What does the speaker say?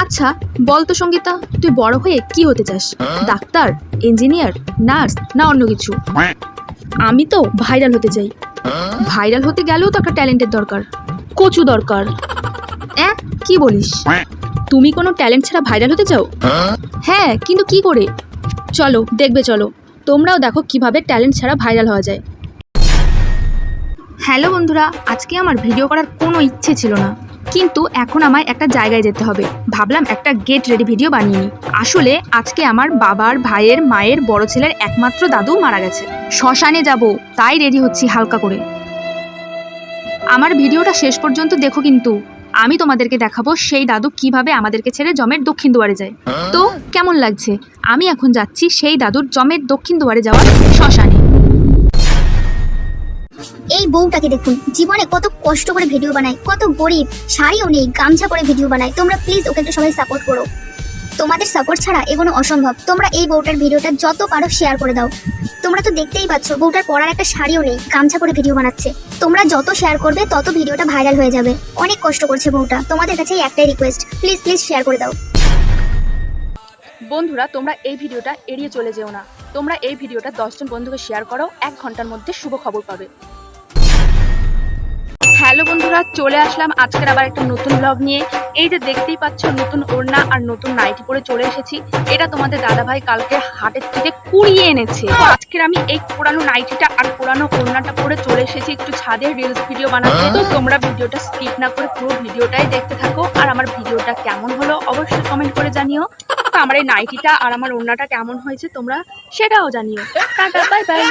আচ্ছা বল তো সঙ্গীতা, তুই বড় হয়ে কি হতে চাস? ডাক্তার, ইঞ্জিনিয়ার, নার্স না অন্য কিছু? আমি তো ভাইরাল হতে চাই। ভাইরাল হতে গেলেও তো একটা ট্যালেন্টের দরকার, কচু দরকার। কি বলিস? তুমি কোনো ট্যালেন্ট ছাড়া ভাইরাল হতে চাও? হ্যাঁ, কিন্তু কি করে? চলো দেখবে, চলো তোমরাও দেখো কিভাবে ট্যালেন্ট ছাড়া ভাইরাল হওয়া যায়। হ্যালো বন্ধুরা, আজকে আমার ভিডিও করার কোনো ইচ্ছে ছিল না, কিন্তু এখন আমায় একটা জায়গায় যেতে হবে। ভাবলাম একটা গেট রেডি ভিডিও বানিয়ে নিই। আসলে আজকে আমার বাবার, ভাইয়ের, মায়ের বড় ছেলের একমাত্র দাদু মারা গেছে। শ্মশানে যাব, তাই রেডি হচ্ছি হালকা করে। আমার ভিডিওটা শেষ পর্যন্ত দেখো, কিন্তু আমি তোমাদেরকে দেখাবো সেই দাদু কিভাবে আমাদেরকে ছেড়ে জমের দক্ষিণ দুয়ারে যায়। তো কেমন লাগছে? আমি এখন যাচ্ছি সেই দাদুর জমের দক্ষিণ দুয়ারে যাওয়ার শ্মশানে। এই বউটাকে দেখুন, জীবনে কত কষ্ট করে ভিডিও বানায়, কত গরিব, শাড়িও নেই, গামছা পরে ভিডিও বানায়। তোমরা প্লিজ ওকে একটু সবাই সাপোর্ট করো। তোমাদের সাপোর্ট ছাড়া এগোনো অসম্ভব। তোমরা এই বউটার ভিডিওটা যত পারো শেয়ার করে দাও। তোমরা তো দেখতেই পাচ্ছ, বউটার পরার একটা শাড়িও নেই, গামছা পরে ভিডিও বানাচ্ছে। তোমরা যত শেয়ার করবে তত ভিডিওটা ভাইরাল হয়ে যাবে। অনেক কষ্ট করছে বউটা। তোমাদের কাছে একটাই রিকোয়েস্ট, প্লিজ প্লিজ শেয়ার করে দাও। বন্ধুরা, তোমরা এই ভিডিওটা এড়িয়ে চলে যেও না। তোমরা এই ভিডিওটা 10 জন বন্ধুকে শেয়ার করো, 1 ঘন্টার মধ্যে শুভ খবর পাবে। হ্যালো বন্ধুরা, চলে আসলাম আজকের আবার একটা নতুন ব্লগ নিয়ে। এই যে দেখতেই পাচ্ছ, নতুন ওড়না আর নতুন নাইটি পরে চলে এসেছি। এটা তোমাদের দাদাভাই কালকে হাটের থেকে কুড়িয়ে এনেছে। তো আজকের আমি এই পুরানো নাইটিটা আর পুরানো ওড়নাটা পরে চলে এসেছি একটু ছাদে রিলস ভিডিও বানাতে। তো তোমরা ভিডিওটা স্কিপ না করে পুরো ভিডিওটাই দেখতে থাকো। আর আমার ভিডিওটা কেমন হলো অবশ্যই কমেন্ট করে জানিও। তো আমার এই নাইটিটা আর আমার ওড়নাটা কেমন হয়েছে তোমরা সেটাও জানিও। Tata, bye bye.